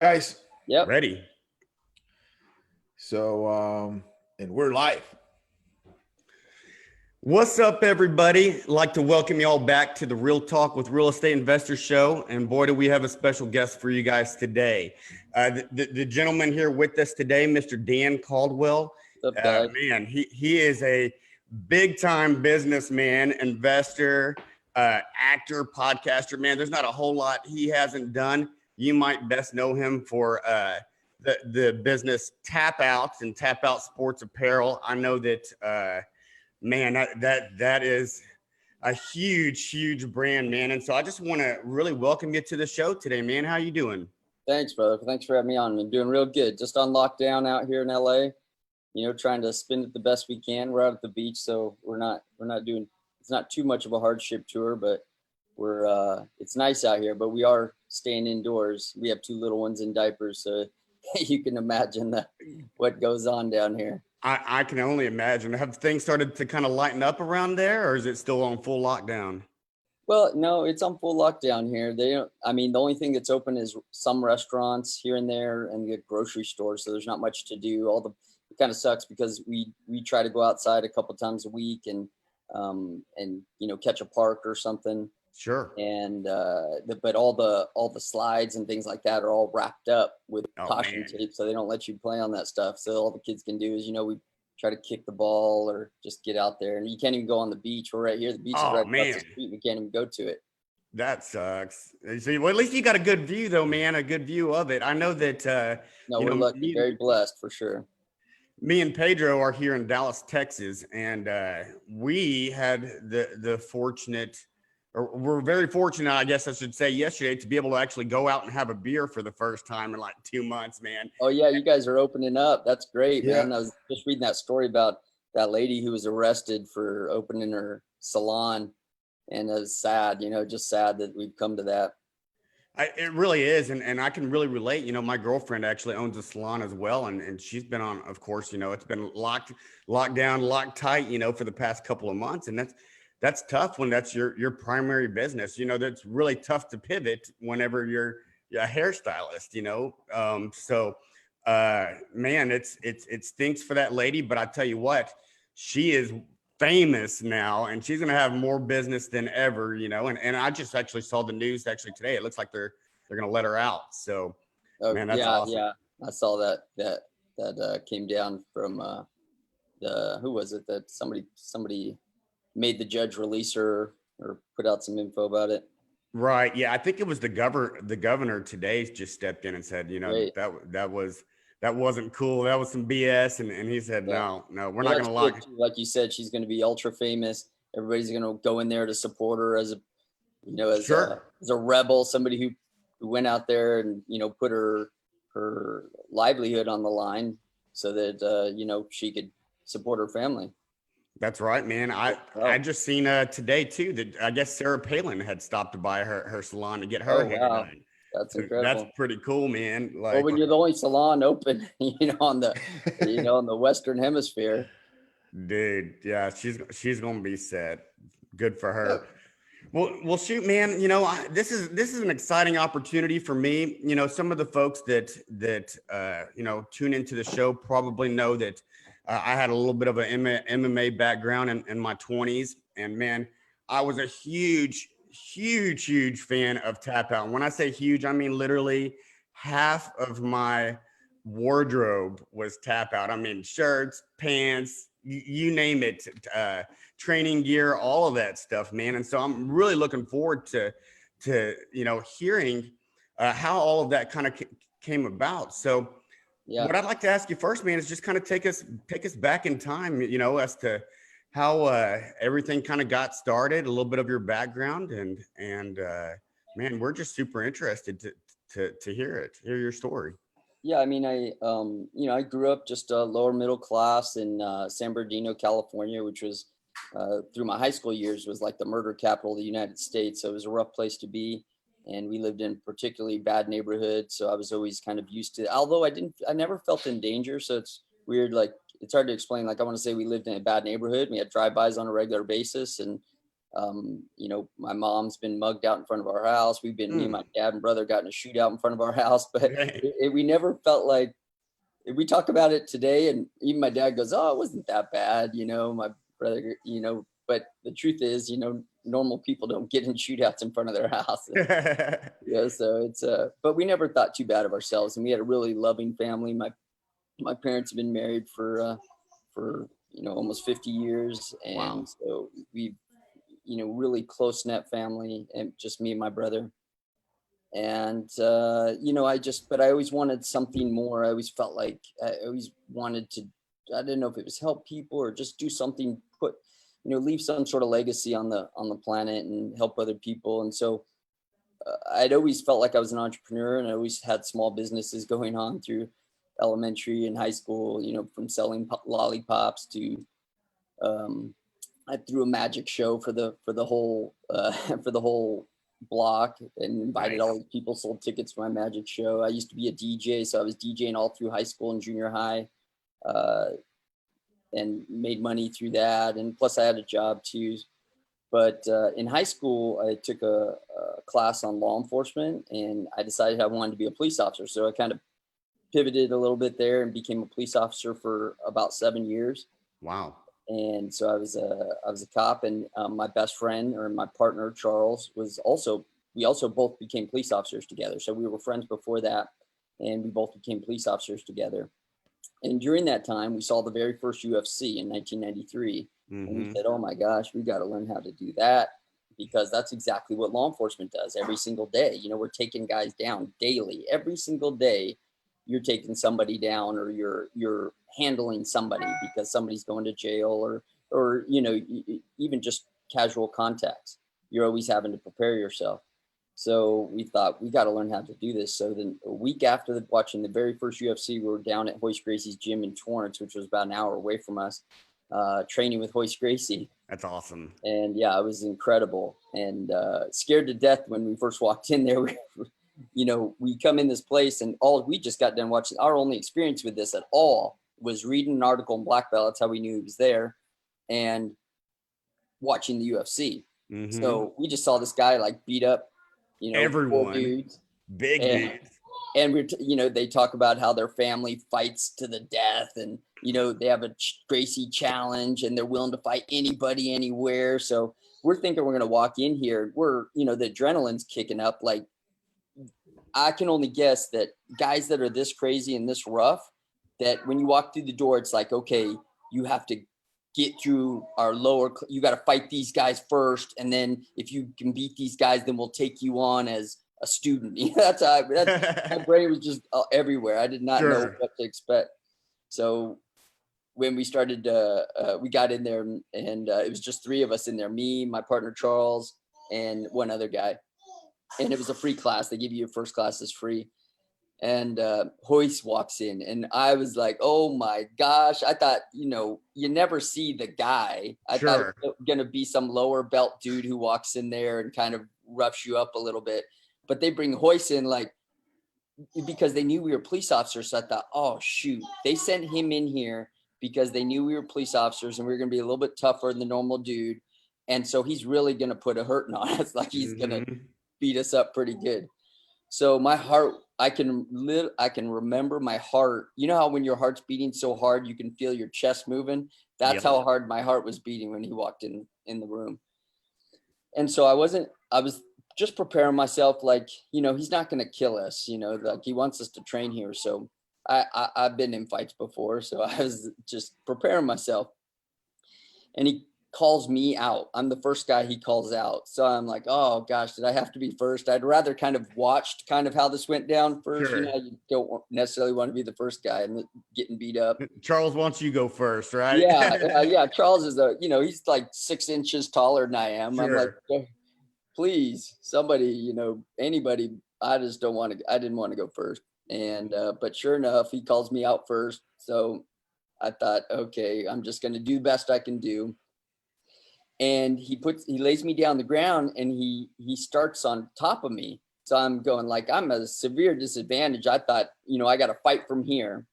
Guys, Yep. Ready. And we're live. What's up, everybody? I'd like to welcome you all back to the Real Talk with Real Estate Investors show. And boy, do we have a special guest for you guys today. The gentleman here with us today, Mr. Dan Caldwell. What's up, guys? Man, he is a big-time businessman, investor, actor, podcaster. Man, there's not a whole lot he hasn't done. You might best know him for the business Tapout and Tapout Sports Apparel. I know that, man, that is a huge brand, man. And so I just want to really welcome you to the show today, man. How you doing? Thanks, brother. Thanks for having me on. I'm doing real good. Just on lockdown out here in LA, trying to spend it the best we can. We're out at the beach, so we're not doing, it's not too much of a hardship tour, but it's nice out here, but we are staying indoors. We have two little ones in diapers, so you can imagine what goes on down here. I can only imagine. Have things started to kind of lighten up around there, or is it still on full lockdown? Well, no, it's on full lockdown here. The only thing that's open is some restaurants here and there and the grocery stores. So there's not much to do. It kind of sucks because we try to go outside a couple times a week and catch a park or something. Sure. And but all the slides and things like that are all wrapped up with caution tape, so they don't let you play on that stuff. So all the kids can do is we try to kick the ball or just get out there. And you can't even go on the beach. We're right here. The beach is right across the street. We can't even go to it. That sucks. See, well, at least you got a good view, though, man. A good view of it. I know that. We're lucky, very blessed for sure. Me and Pedro are here in Dallas, Texas, and we had the fortunate. Or we're very fortunate, I guess I should say, yesterday to be able to actually go out and have a beer for the first time in like 2 months, man. Oh yeah, you guys are opening up. That's great, man. I was just reading that story about that lady who was arrested for opening her salon, and it was sad, just sad that we've come to that. It really is, and I can really relate. My girlfriend actually owns a salon as well, and she's been on, of course, it's been locked down, locked tight, for the past couple of months, and that's tough when that's your primary business. That's really tough to pivot whenever you're a hairstylist, man, it stinks for that lady, but I tell you what, she is famous now and she's going to have more business than ever, and I just actually saw the news actually today. It looks like they're going to let her out. So, man, that's awesome. Yeah. I saw that came down from who was it that somebody made the judge release her or put out some info about it. Right. Yeah. I think it was the governor today just stepped in and said, that wasn't cool. That was some BS. And he said, no, we're not going to lock it. Like you said, she's going to be ultra famous. Everybody's going to go in there to support her as a rebel, somebody who went out there and, put her livelihood on the line so that, she could support her family. That's right, man. I just seen today too that I guess Sarah Palin had stopped by her salon to get her hair done. That's incredible. That's pretty cool, man. Well, when you're the only salon open, on the on the Western Hemisphere. Dude, yeah, she's gonna be set. Good for her. Well, shoot, man. This is an exciting opportunity for me. Some of the folks that tune into the show probably know that. I had a little bit of an MMA background in my 20s, and man, I was a huge fan of Tapout. And when I say huge, I mean literally half of my wardrobe was Tapout. I mean shirts, pants, you name it, training gear, all of that stuff, man. And so I'm really looking forward to hearing how all of that kind of came about. So. Yeah. What I'd like to ask you first, man, is just kind of take us back in time, as to how everything kind of got started, a little bit of your background, and man, we're just super interested to hear your story. Yeah, I grew up just lower middle class in San Bernardino, California, which was through my high school years was like the murder capital of the United States. So it was a rough place to be. And we lived in particularly bad neighborhood. So I was always kind of used to, although I never felt in danger. So it's weird. Like it's hard to explain. Like I want to say we lived in a bad neighborhood. We had drive-bys on a regular basis. And You know, my mom's been mugged out in front of our house. We've been, me and my dad and brother got in a shootout in front of our house, but we never felt like, we talk about it today, and even my dad goes, "Oh, it wasn't that bad," you know, my brother, you know, but the truth is, you know, normal people don't get in shootouts in front of their house. Yeah, so it's but we never thought too bad of ourselves, and we had a really loving family. My parents have been married for you know, almost 50 years, and Wow. so we, you know, really close knit family, and just me and my brother. And you know, but I always wanted something more. I always felt like I always wanted to, I didn't know if it was help people or just do something, put, you know, leave some sort of legacy on the planet and help other people. And so I'd always felt like I was an entrepreneur, and I always had small businesses going on through elementary and high school, you know, from selling lollipops to I threw a magic show for the whole for the whole block, and invited all Nice. these people, sold tickets for my magic show. I used to be a DJ, so I was DJing all through high school and junior high, uh, and made money through that. And plus, I had a job too. But in high school, I took a class on law enforcement, and I decided I wanted to be a police officer. So I kind of pivoted a little bit there and became a police officer for about 7 years. Wow. And so I was a cop, and my best friend, or my partner Charles, we also both became police officers together. So we were friends before that, and we both became police officers together. And during that time, we saw the very first UFC in 1993, and we said, "Oh my gosh, we got to learn how to do that." Because that's exactly what law enforcement does every single day. You know, we're taking guys down daily, every single day. You're taking somebody down, or you're handling somebody because somebody's going to jail, or you know, even just casual contacts. You're always having to prepare yourself. So we thought, we got to learn how to do this. So then a week after watching the very first UFC, we were down at Hoist Gracie's gym in Torrance, which was about an hour away from us, training with Hoist Gracie. That's awesome. And yeah, it was incredible, and scared to death when we first walked in there. You know, we come in this place, and we just got done watching. Our only experience with this at all was reading an article in Black Belt. That's how we knew he was there, and watching the UFC. So we just saw this guy like beat up, you know, Everyone. dudes, Big dudes. and you know, they talk about how their family fights to the death, and you know, they have a Gracie challenge, and they're willing to fight anybody anywhere. So we're thinking we're going to walk in here, you know, the adrenaline's kicking up. Like, I can only guess that guys that are this crazy and this rough, that when you walk through the door, it's like, okay, you have to get through our you got to fight these guys first, and then if you can beat these guys, then we'll take you on as a student. That's how my brain was just everywhere. I did not know what to expect. So when we started, we got in there, and it was just three of us in there, me, my partner Charles, and one other guy. And it was a free class. They give you your first class is free. And Hoist walks in, and I was like, oh my gosh. I thought, you know, you never see the guy. I thought it was going to be some lower belt dude who walks in there and kind of roughs you up a little bit. But they bring Hoist in, like, because they knew we were police officers. So I thought, oh shoot, they sent him in here because they knew we were police officers, and we were going to be a little bit tougher than the normal dude. And so he's really going to put a hurting on us. Like, he's going to beat us up pretty good. So my heart, I can remember my heart. You know how when your heart's beating so hard, you can feel your chest moving? That's how hard my heart was beating when he walked in the room. And so I was just preparing myself, like, you know, he's not going to kill us, you know, like, he wants us to train here. So I've been in fights before, so I was just preparing myself. And he calls me out. I'm the first guy he calls out. So I'm like, oh gosh, did I have to be first? I'd rather kind of watched kind of how this went down first. You know, you don't necessarily want to be the first guy and getting beat up. Charles wants you go first, right? Yeah. Charles is he's like 6 inches taller than I am. I'm like, oh, please, somebody, you know, anybody. I just don't want to. I didn't want to go first. And but sure enough, he calls me out first. So I thought, okay, I'm just going to do the best I can do. And he lays me down the ground, and he starts on top of me. So I'm going, like, I'm at a severe disadvantage. I thought, you know, I got to fight from here.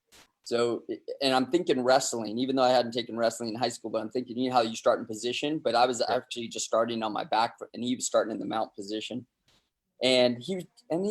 So, and I'm thinking wrestling, even though I hadn't taken wrestling in high school, but I'm thinking, you know how you start in position, but I was actually just starting on my back foot and he was starting in the mount position. And he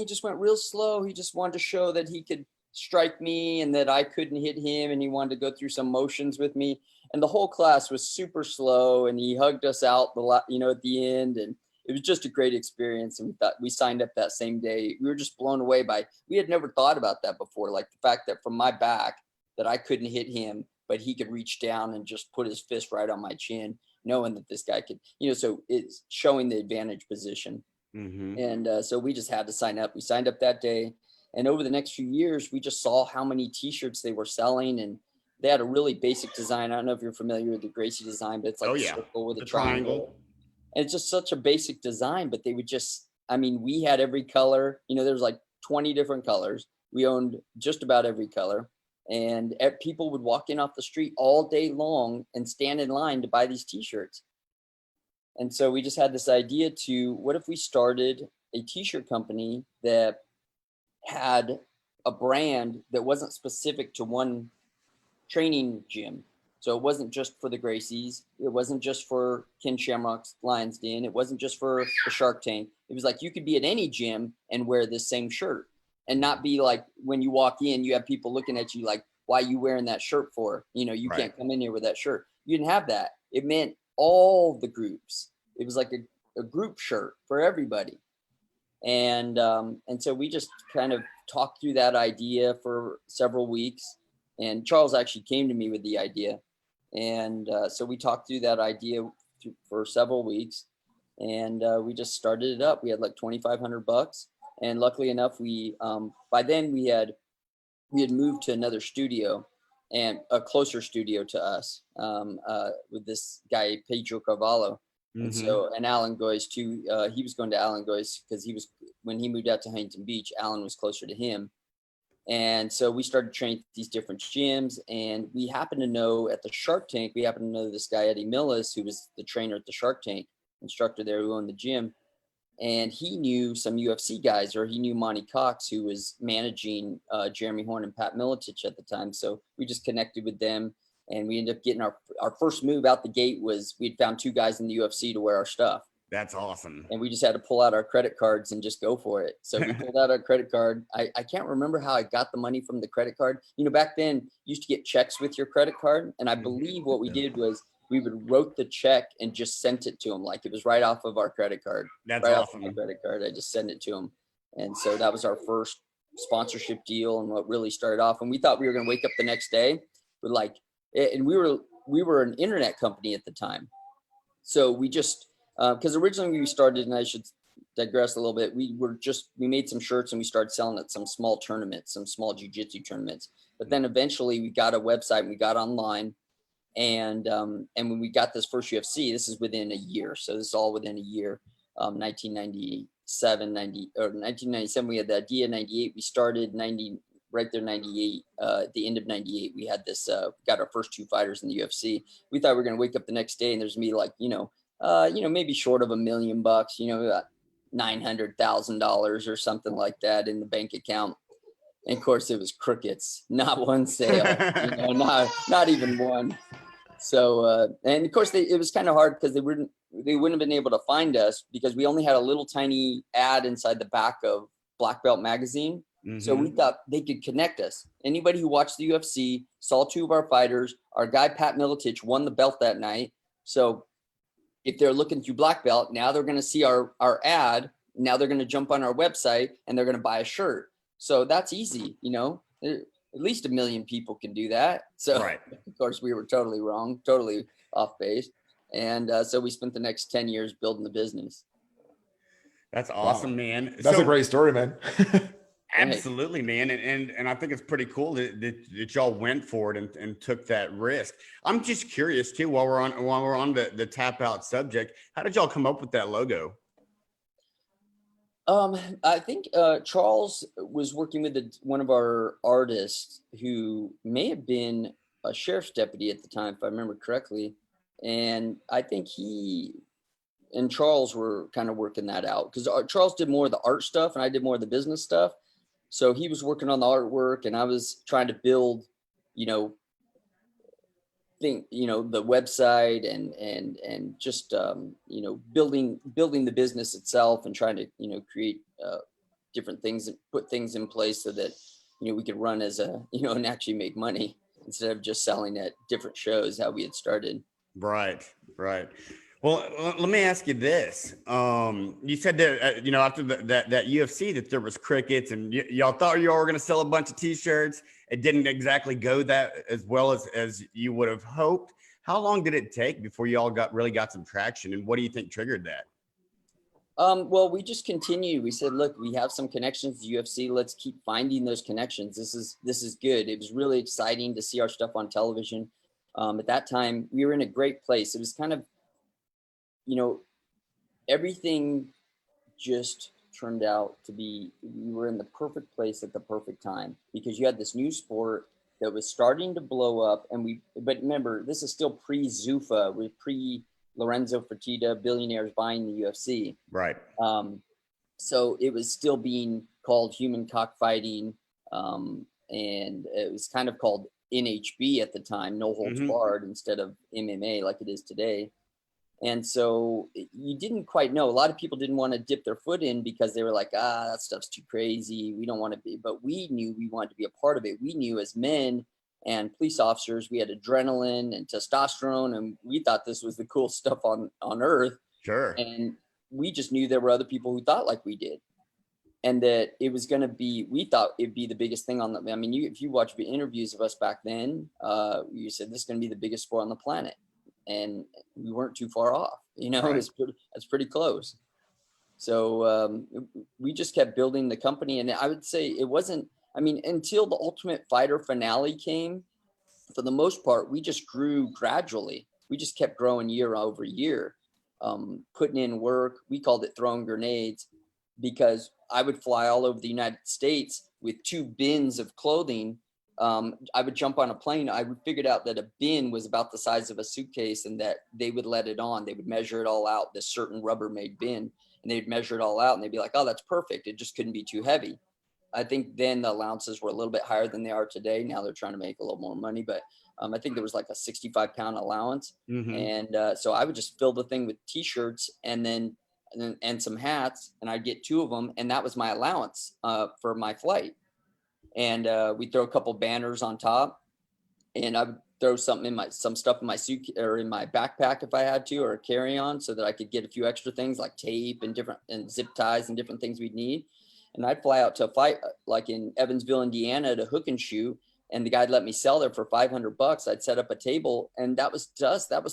just went real slow. He just wanted to show that he could strike me and that I couldn't hit him. And he wanted to go through some motions with me. And the whole class was super slow. And he hugged us out, at the end. And it was just a great experience. And we signed up that same day. We were just blown away we had never thought about that before. Like the fact that from my back that I couldn't hit him, but he could reach down and just put his fist right on my chin, knowing that this guy could, so it's showing the advantage position. Mm-hmm. And so we just had to sign up. We signed up that day. And over the next few years, we just saw how many t-shirts they were selling. And they had a really basic design. I don't know if you're familiar with the Gracie design, but it's like a circle with a triangle. And it's just such a basic design, but they would we had every color, there's like 20 different colors. We owned just about every color. And people would walk in off the street all day long and stand in line to buy these t-shirts. And so we just had this idea what if we started a t-shirt company that had a brand that wasn't specific to one training gym. So it wasn't just for the Gracies. It wasn't just for Ken Shamrock's Lion's Den. It wasn't just for the Shark Tank. It was like you could be at any gym and wear this same shirt and not be like when you walk in, you have people looking at you like, why are you wearing that shirt for? You can't come in here with that shirt. You didn't have that. It meant all the groups. It was like a group shirt for everybody. And so we just kind of talked through that idea for several weeks. And Charles actually came to me with the idea. And so we talked through that idea for several weeks. And we just started it up. We had like $2,500. And luckily enough, by then we had moved to another studio and a closer studio to us with this guy, Pedro Carvalho. And so, and Alan Goyes too, he was going to Alan Goyes because when he moved out to Huntington Beach, Alan was closer to him. And so we started training these different gyms, and we happened to know at the Shark Tank, we happened to know this guy, Eddie Millis, who was the trainer at the Shark Tank, instructor there who owned the gym. And he knew some UFC guys, or he knew Monty Cox, who was managing Jeremy Horn and Pat Miletich at the time. So we just connected with them, and we ended up getting our first move out the gate was we'd found 2 guys in the UFC to wear our stuff. That's awesome. And we just had to pull out our credit cards and just go for it. So we pulled out our credit card. I can't remember how I got the money from the credit card. Back then you used to get checks with your credit card. And I believe what we did was we would wrote the check and just sent it to them. Like it was right off of our credit card. That's right awesome. Off my credit card. I just sent it to them. And so that was our first sponsorship deal and what really started off. And we thought we were going to wake up the next day with and we were an internet company at the time. So we just, because originally we started, and I should digress a little bit, we made some shirts and we started selling at some small tournaments, some small jiu-jitsu tournaments. But then eventually we got a website and we got online. And when we got this first UFC, this is within a year. So this is all within a year, 1997, we had the idea. 98, we started 90, right there, 98, at the end of 98, we had this, got our first 2 fighters in the UFC. We thought we were going to wake up the next day and there's me like, maybe short of $1 million, $900,000 or something like that in the bank account. And of course it was crickets, not one sale, not even one. So, and of course it was kind of hard because they wouldn't have been able to find us because we only had a little tiny ad inside the back of Black Belt magazine. So we thought they could connect us. Anybody who watched the UFC saw 2 of our fighters. Our guy, Pat Miletich, won the belt that night. So if they're looking through Black Belt, now they're going to see our ad. Now they're going to jump on our website and they're going to buy a shirt. So that's easy. At least 1 million people can do that. So right. Of course we were totally wrong, totally off base. And so we spent the next 10 years building the business. That's awesome, wow. Man. That's a great story, man. Absolutely, man. And I think it's pretty cool that y'all went for it and took that risk. I'm just curious too, while we're on the tap out subject, how did y'all come up with that logo? I think Charles was working with one of our artists who may have been a sheriff's deputy at the time, if I remember correctly. And I think he and Charles were kind of working that out because Charles did more of the art stuff and I did more of the business stuff. So he was working on the artwork and I was trying to build you know, the website and just, you know, building the business itself and trying to, you know, create different things and put things in place so that, you know, we could run as a, you know, and actually make money instead of just selling at different shows, how we had started. Right. Well, let me ask you this. You said that, you know, after that UFC that there was crickets and y'all thought you all were going to sell a bunch of t-shirts. It didn't exactly go that as well as you would have hoped. How long did it take before you all really got some traction? And what do you think triggered that? Well, we just continued. We said, look, we have some connections to UFC. Let's keep finding those connections. This is good. It was really exciting to see our stuff on television. At that time, we were in a great place. It was kind of, you know, everything just turned out to be, we were in the perfect place at the perfect time because you had this new sport that was starting to blow up. But remember, this is still pre-Zuffa, we're pre-Lorenzo Fertitta, billionaires buying the UFC. Right. So it was still being called human cockfighting. And it was kind of called NHB at the time, no holds barred, instead of MMA like it is today. And so you didn't quite know. A lot of people didn't want to dip their foot in because they were like, that stuff's too crazy. We don't want to be, but we knew we wanted to be a part of it. We knew as men and police officers, we had adrenaline and testosterone, and we thought this was the cool stuff on earth. Sure. And we just knew there were other people who thought like we did. And that it was going to be, we thought it'd be the biggest thing on the, I mean, if you watch the interviews of us back then, you said this is going to be the biggest sport on the planet. And we weren't too far off, you know, Right. It's pretty close. So we just kept building the company. And I would say it wasn't, I mean, until the Ultimate Fighter finale came, for the most part, we just grew gradually. We just kept growing year over year, putting in work. We called it throwing grenades because I would fly all over the United States with 2 bins of clothing. I would jump on a plane. I would figured out that a bin was about the size of a suitcase and that they would let it on. They would measure it all out, this certain Rubbermaid bin, and they'd measure it all out and they'd be like, oh, that's perfect. It just couldn't be too heavy. I think then the allowances were a little bit higher than they are today. Now they're trying to make a little more money, but I think there was like a 65-pound allowance. And so I would just fill the thing with t-shirts and some hats, and I'd get 2 of them. And that was my allowance for my flight. And we'd throw a couple banners on top, and I would throw some stuff in my suit or in my backpack if I had to, or a carry-on, so that I could get a few extra things like tape and zip ties and different things we'd need. And I'd fly out to a fight like in Evansville, Indiana, to hook and shoot, and the guy'd let me sell there for $500. I'd set up a table, and that was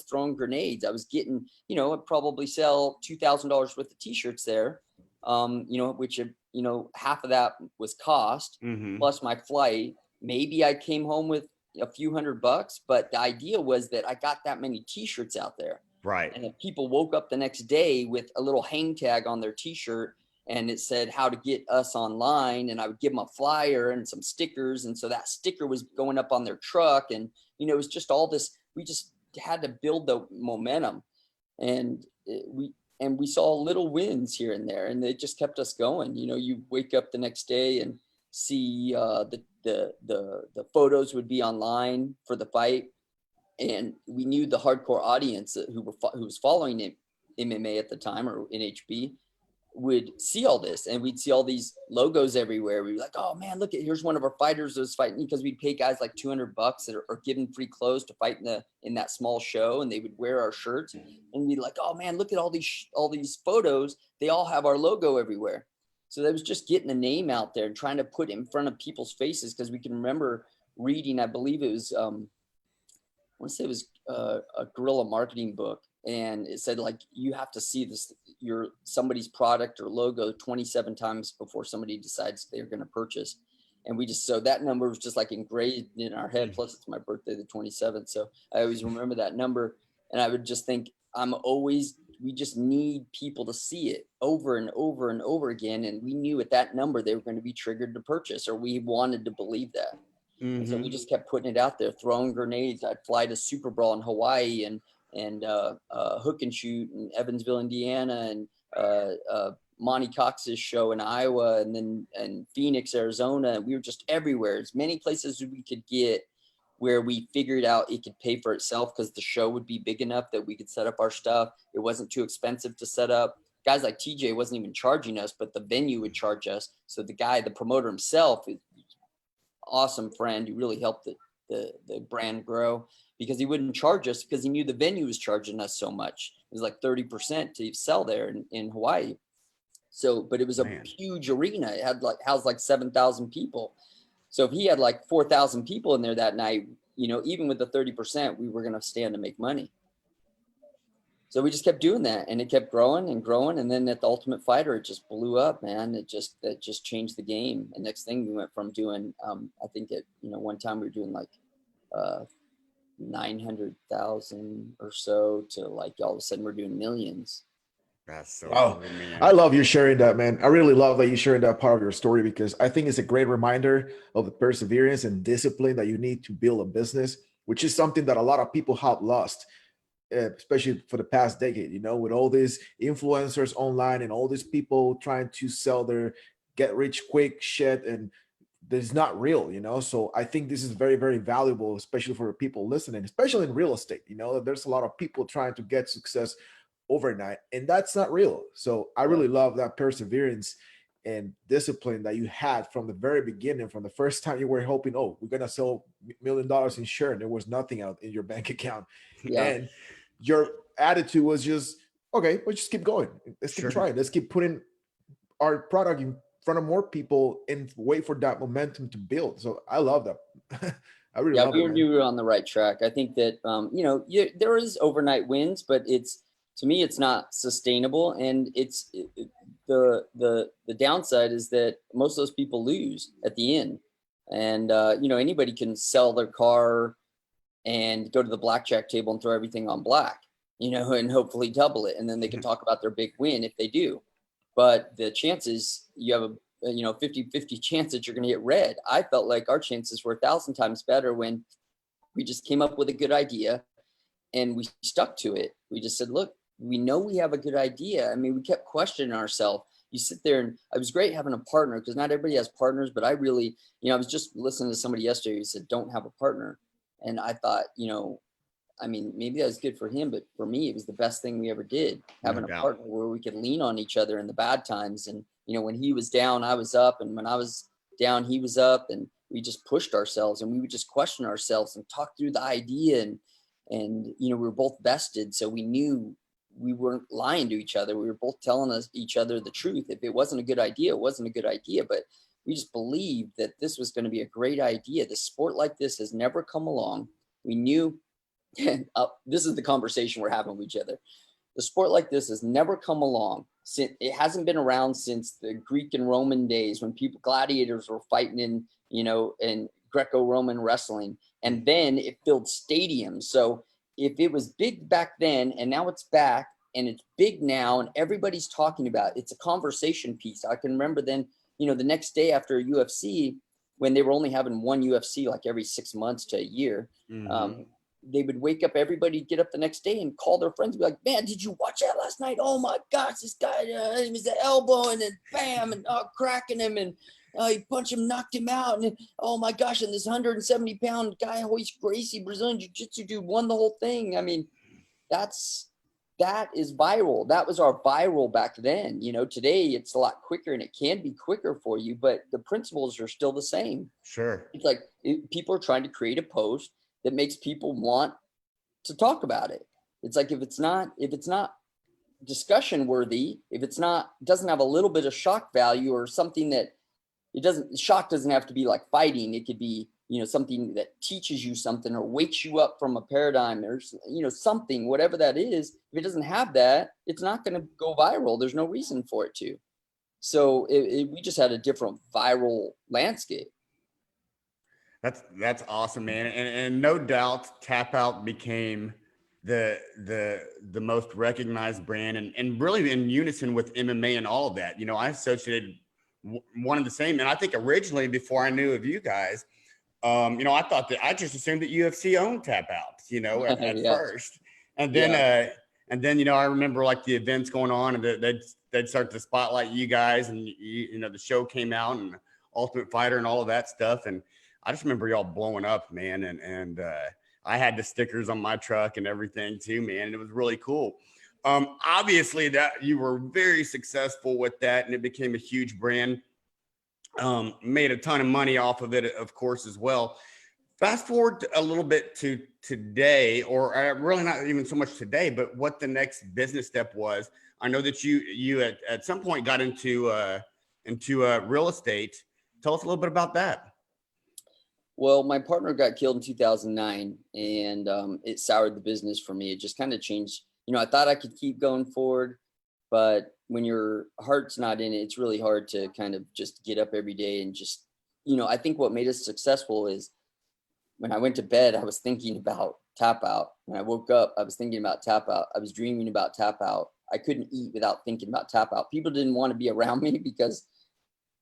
throwing grenades. I was getting, you know, I'd probably sell $2,000 worth of t-shirts there, you know, which, you know, half of that was cost plus my flight. Maybe I came home with a few $100, but the idea was that I got that many t-shirts out there. Right. And if people woke up the next day with a little hang tag on their t-shirt and it said how to get us online, and I would give them a flyer and some stickers. And so that sticker was going up on their truck. And, you know, it was just all this, we just had to build the momentum, and we saw little wins here and there, and they just kept us going. You know, you wake up the next day and see the photos would be online for the fight, and we knew the hardcore audience who was following MMA at the time, or NHB, would see all this, and we'd see all these logos everywhere. We'd be like, oh man, look at, here's one of our fighters that's fighting, because we'd pay guys like $200 or give them free clothes to fight in that small show, and they would wear our shirts, and we'd like, oh man, look at all these photos. They all have our logo everywhere. So that was just getting the name out there and trying to put it in front of people's faces, because we can remember reading, I believe it was, I want to say it was a guerrilla marketing book. And it said, like, you have to see somebody's product or logo 27 times before somebody decides they're going to purchase. And so that number was just like engraved in our head. Plus it's my birthday, the 27th. So I always remember that number. And I would just think, we just need people to see it over and over and over again. And we knew at that number, they were going to be triggered to purchase, or we wanted to believe that. And so we just kept putting it out there, throwing grenades. I'd fly to Super Brawl in Hawaii and hook and shoot in Evansville, Indiana, and Monty Cox's show in Iowa, and Phoenix, Arizona. We were just everywhere. As many places as we could get where we figured out it could pay for itself because the show would be big enough that we could set up our stuff. It wasn't too expensive to set up. Guys like TJ wasn't even charging us, but the venue would charge us. So the promoter himself, is awesome friend who really helped the brand grow, because he wouldn't charge us because he knew the venue was charging us so much. It was like 30% to sell there in Hawaii. So, but it was a huge arena. It had housed like 7,000 people. So if he had like 4,000 people in there that night, you know, even with the 30%, we were going to stand to make money. So we just kept doing that, and it kept growing and growing. And then at the Ultimate Fighter, it just blew up, man. That just changed the game. And next thing, we went from doing, I think one time we were doing like 900,000 or so to like all of a sudden we're doing millions. That's so wow. cool, man. I love you sharing that, man. I really love that you sharing that part of your story, because I think it's a great reminder of the perseverance and discipline that you need to build a business, which is something that a lot of people have lost, especially for the past decade, you know, with all these influencers online and all these people trying to sell their get rich quick shit, and it's not real, you know. So I think this is very, very valuable, especially for people listening, especially in real estate. You know, there's a lot of people trying to get success overnight, and that's not real. So I really love that perseverance and discipline that you had from the very beginning, from the first time you were hoping, oh, we're gonna sell $1 million in share, and there was nothing out in your bank account. Yeah. And your attitude was just, okay, let's just keep going. Let's keep trying. Let's keep putting our product in front of more people and wait for that momentum to build. So I love that. I really love it. We were on the right track. I think that, there is overnight wins, but to me, it's not sustainable. And the downside is that most of those people lose at the end. And, anybody can sell their car and go to the blackjack table and throw everything on black, and hopefully double it. And then they can talk about their big win if they do. But the chances, you have a 50-50 chance that you're going to get red. I felt like our chances were 1,000 times better when we just came up with a good idea and we stuck to it. We just said, look, we know we have a good idea. I mean, we kept questioning ourselves. You sit there, and it was great having a partner, because not everybody has partners, but I really, I was just listening to somebody yesterday who said, don't have a partner. And I thought, maybe that was good for him, but for me, it was the best thing we ever did, having a partner where we could lean on each other in the bad times. And, when he was down, I was up, and when I was down, he was up, and we just pushed ourselves, and we would just question ourselves and talk through the idea. And we were both vested. So we knew we weren't lying to each other. We were both telling each other the truth. If it wasn't a good idea, it wasn't a good idea, but we just believed that this was going to be a great idea. The sport like this has never come along. We knew, this is the conversation we're having with each other. The sport like this has never come along. It hasn't been around since the Greek and Roman days, when gladiators were fighting in Greco-Roman wrestling. And then it filled stadiums. So if it was big back then, and now it's back, and it's big now, and everybody's talking about it, it's a conversation piece. I can remember then, the next day after a UFC, when they were only having one UFC like every 6 months to a year, they would wake up, everybody get up the next day and call their friends and be like, man, did you watch that last night? Oh my gosh, this guy, he was the elbow, and then bam, and cracking him, and he punched him, knocked him out, and then, oh my gosh, and this 170-pound guy, 𝗥𝗲 Brazilian jiu-jitsu dude, won the whole thing. I mean, that is viral. That was our viral back then. Today it's a lot quicker, and it can be quicker for you, but the principles are still the same. Sure. It's like people are trying to create a post that makes people want to talk about it. It's like, if it's not discussion worthy, if doesn't have a little bit of shock value, or something that shock doesn't have to be like fighting. It could be, something that teaches you something or wakes you up from a paradigm, or, something, whatever that is. If it doesn't have that, it's not going to go viral. There's no reason for it to. So we just had a different viral landscape. That's awesome, man. And no doubt Tapout became the most recognized brand, and really in unison with MMA and all of that. I associated one and the same. And I think originally, before I knew of you guys, I thought that, I just assumed that UFC owned Tapout, at first. And then, I remember like the events going on, and they'd start to spotlight you guys, and the show came out, and Ultimate Fighter and all of that stuff. And I just remember y'all blowing up, man. And I had the stickers on my truck and everything too, man. And it was really cool. Obviously that you were very successful with that and it became a huge brand. Made a ton of money off of it, of course, as well. Fast forward a little bit to today, or really not even so much today, but what the next business step was. I know that you at some point got into real estate. Tell us a little bit about that. Well, my partner got killed in 2009, and it soured the business for me. It just kind of changed. You know, I thought I could keep going forward, but when your heart's not in it, it's really hard to kind of just get up every day and just, you know, I think what made us successful is when I went to bed, I was thinking about Tapout. When I woke up, I was thinking about Tapout. I was dreaming about Tapout. I couldn't eat without thinking about Tapout. People didn't want to be around me because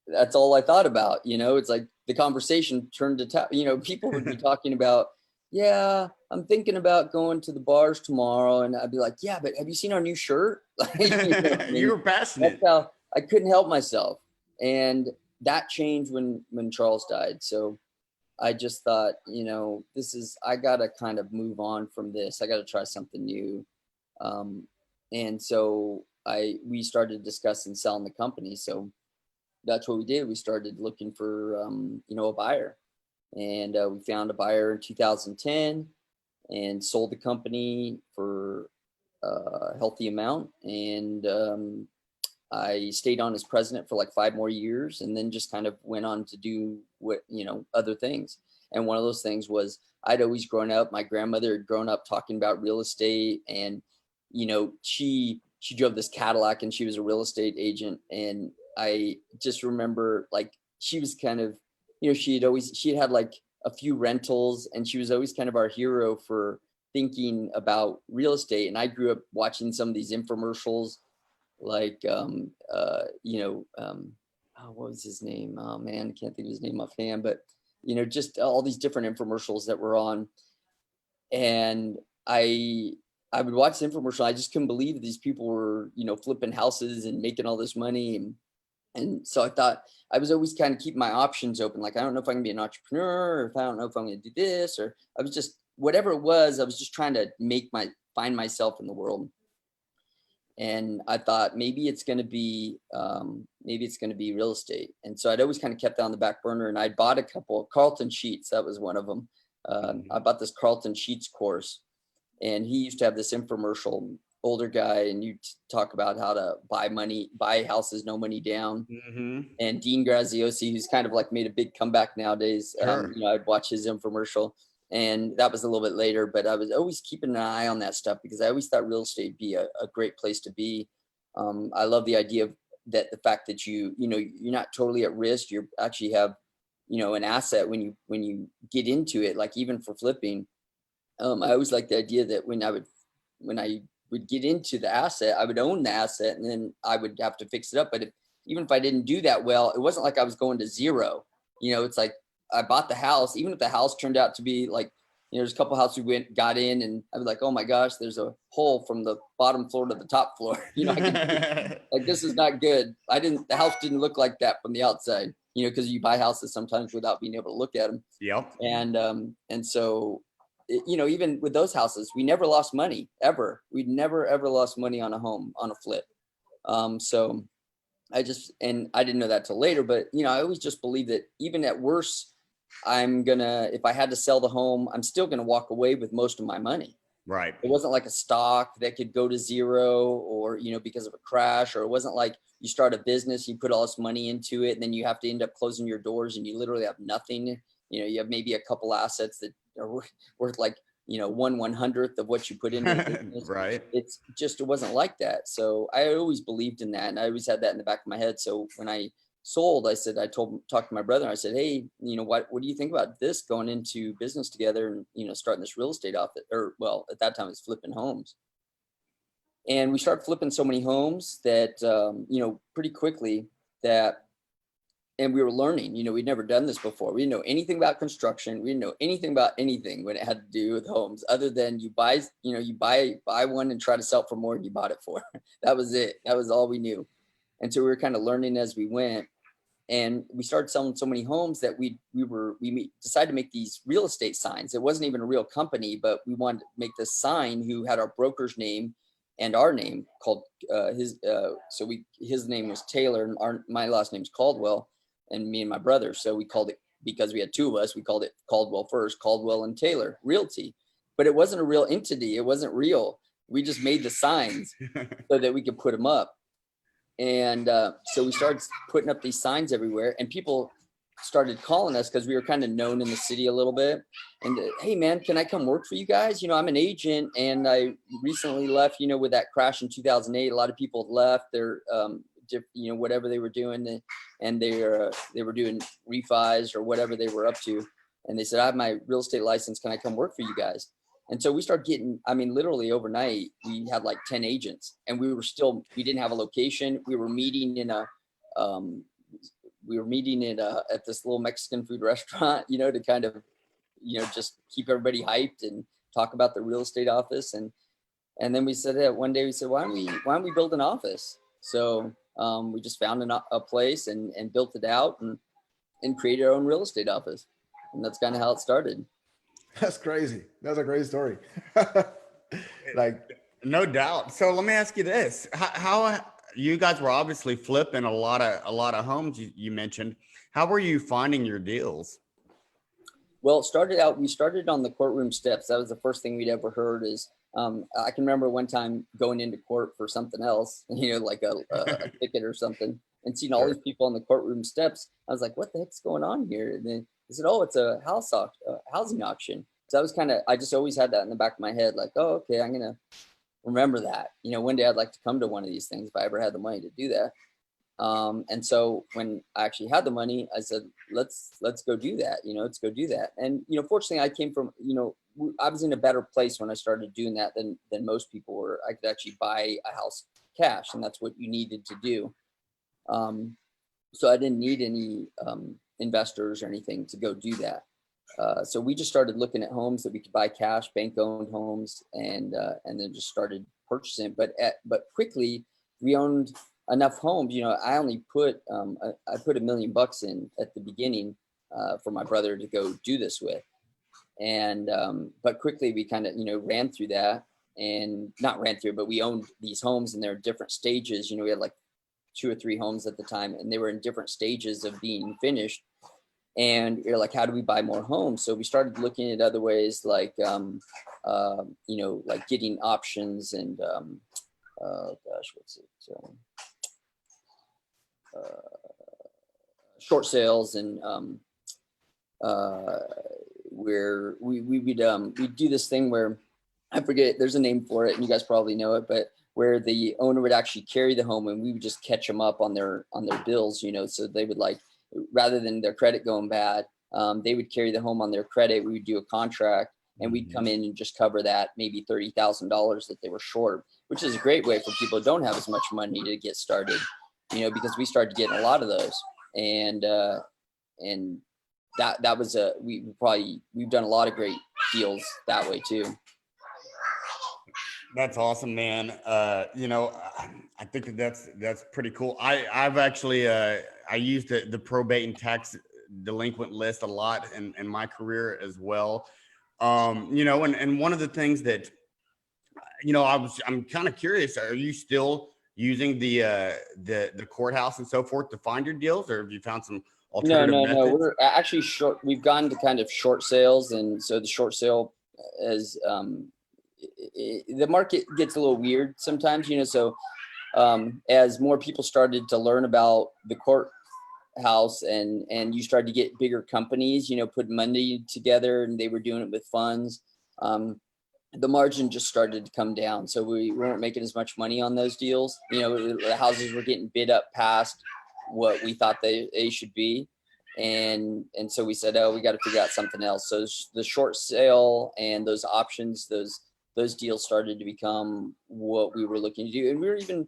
that's all I thought about. You know, it's like the conversation turned to Tapout. You know, people would be talking about, yeah, I'm thinking about going to the bars tomorrow. And I'd be like, yeah, but have you seen our new shirt? Like, you know what I mean? You were passionate. That's how I couldn't help myself. And that changed when Charles died. So I just thought, you know, I got to kind of move on from this. I got to try something new. And so we started discussing selling the company. So that's what we did. We started looking for, you know, a buyer, and we found a buyer in 2010 and sold the company for a healthy amount. And I stayed on as president for like 5 more years, and then just kind of went on to do other things. And one of those things was I'd always grown up, my grandmother had grown up talking about real estate, and, you know, she drove this Cadillac and she was a real estate agent. And I just remember, like, she was kind of, you know, she had had like a few rentals, and she was always kind of our hero for thinking about real estate. And I grew up watching some of these infomercials, like, what was his name? Oh man, I can't think of his name offhand, but, you know, just all these different infomercials that were on. And I would watch the infomercial. I just couldn't believe that these people were, you know, flipping houses and making all this money. And so I thought, I was always kind of keeping my options open. Like, I don't know if I can be an entrepreneur, or if I don't know if I'm going to do this, or I was just, whatever it was, I was just trying to find myself in the world. And I thought maybe it's going to be real estate. And so I'd always kind of kept that on the back burner, and I bought a couple Carlton Sheets. That was one of them. I bought this Carlton Sheets course, and he used to have this infomercial, older guy, and you talk about how to buy houses, no money down. Mm-hmm. And Dean Graziosi, who's kind of like made a big comeback nowadays. Sure. You know, I'd watch his infomercial, and that was a little bit later, but I was always keeping an eye on that stuff because I always thought real estate would be a great place to be. I love the idea of that, the fact that you're not totally at risk. You actually have, you know, an asset when you get into it, like even for flipping. I always liked the idea that when I would get into the asset, I would own the asset, and then I would have to fix it up. But even if I didn't do that well, it wasn't like I was going to zero. You know, it's like I bought the house, even if the house turned out to be like, you know, there's a couple houses we got in, and I was like, oh my gosh, there's a hole from the bottom floor to the top floor. You know, like, this is not good. The house didn't look like that from the outside, you know, because you buy houses sometimes without being able to look at them. Yep. And so, you know, even with those houses, we never lost money ever. We'd never, ever lost money on a home, on a flip. So I didn't know that till later, but, you know, I always just believe that even at worst, if I had to sell the home, I'm still going to walk away with most of my money. Right. It wasn't like a stock that could go to zero, or, you know, because of a crash, or it wasn't like you start a business, you put all this money into it, and then you have to end up closing your doors and you literally have nothing. You know, you have maybe a couple assets that are worth like, you know, 1/100th of what you put into the business. Right. It wasn't like that. So I always believed in that, and I always had that in the back of my head. So when I sold, talked to my brother, and I said, hey, you know, what do you think about this, going into business together and, you know, starting this real estate outfit? Or, well, at that time it's flipping homes. And we started flipping so many homes that, you know, pretty quickly and we were learning, you know, we'd never done this before. We didn't know anything about construction. We didn't know anything about anything when it had to do with homes, other than you buy one and try to sell it for more than you bought it for. That was it. That was all we knew. And so we were kind of learning as we went. And we started selling so many homes that we decided to make these real estate signs. It wasn't even a real company, but we wanted to make this sign who had our broker's name and our name called his name was Taylor, and my last name's Caldwell, and me and my brother. So we called it, because we had two of us, we called it Caldwell first, 𝗥𝗲 𝗹 Realty. But it wasn't a real entity. It wasn't real. We just made the signs so that we could put them up. And so we started putting up these signs everywhere, and people started calling us because we were kind of known in the city a little bit. And hey, man, can I come work for you guys? I'm an agent, and I recently left, with that crash in 2008. A lot of people left their, whatever they were doing, and they were doing refis or whatever they were up to. And they said, I have my real estate license. Can I come work for you guys? And so we started getting, literally overnight, we had like 10 agents, and we didn't have a location. We were meeting at this little Mexican food restaurant, to kind of, just keep everybody hyped and talk about the real estate office. And then we said that one day we said, why don't we build an office? So we just found a place and built it out and created our own real estate office. And that's kind of how it started. That's crazy. That's a great story. No doubt. So let me ask you this: how you guys were obviously flipping a lot of homes you mentioned. How were you finding your deals? Well, we started on the courtroom steps. That was the first thing we'd ever heard. Is I can remember one time going into court for something else, like a ticket or something, and seeing all these people on the courtroom steps. I was like, what the heck's going on here? And then they said, oh, it's a housing auction. So that was I just always had that in the back of my head, like, oh, okay, I'm going to remember that. One day I'd like to come to one of these things if I ever had the money to do that. And so when I actually had the money, I said, let's go do that. Let's go do that. And, fortunately I came from, I was in a better place when I started doing that than most people were. I could actually buy a house cash, and that's what you needed to do. So I didn't need any investors or anything to go do that. So we just started looking at homes that we could buy cash, bank-owned homes, and then just started purchasing. But quickly we owned enough homes. I only put I put $1 million in at the beginning for my brother to go do this with, and but quickly we kind of ran through that, and not ran through, but we owned these homes, and they're in different stages. We had like 2 or 3 homes at the time, and they were in different stages of being finished. And you're like, how do we buy more homes? So we started looking at other ways, like, like getting options and, short sales, and where we'd do this thing where, I forget, there's a name for it, and you guys probably know it, but where the owner would actually carry the home, and we would just catch them up on their bills, so they would, like, rather than their credit going bad, they would carry the home on their credit. We would do a contract, and we'd come in and just cover that maybe $30,000 that they were short, which is a great way for people who don't have as much money to get started, because we started getting a lot of those. And that was we've done a lot of great deals that way too. That's awesome, man. I think that's pretty cool. I've actually I used the probate and tax delinquent list a lot in my career as well. And one of the things that I'm kind of curious, are you still using the courthouse and so forth to find your deals, or have you found some alternative methods? No, we're actually short. We've gone to kind of short sales, and so the short sale is the market gets a little weird sometimes, so as more people started to learn about the courthouse, and you started to get bigger companies, put money together, and they were doing it with funds, the margin just started to come down. So we weren't making as much money on those deals. The houses were getting bid up past what we thought they should be. And so we said, oh, we got to figure out something else. So the short sale and those options, those deals started to become what we were looking to do. And we were even,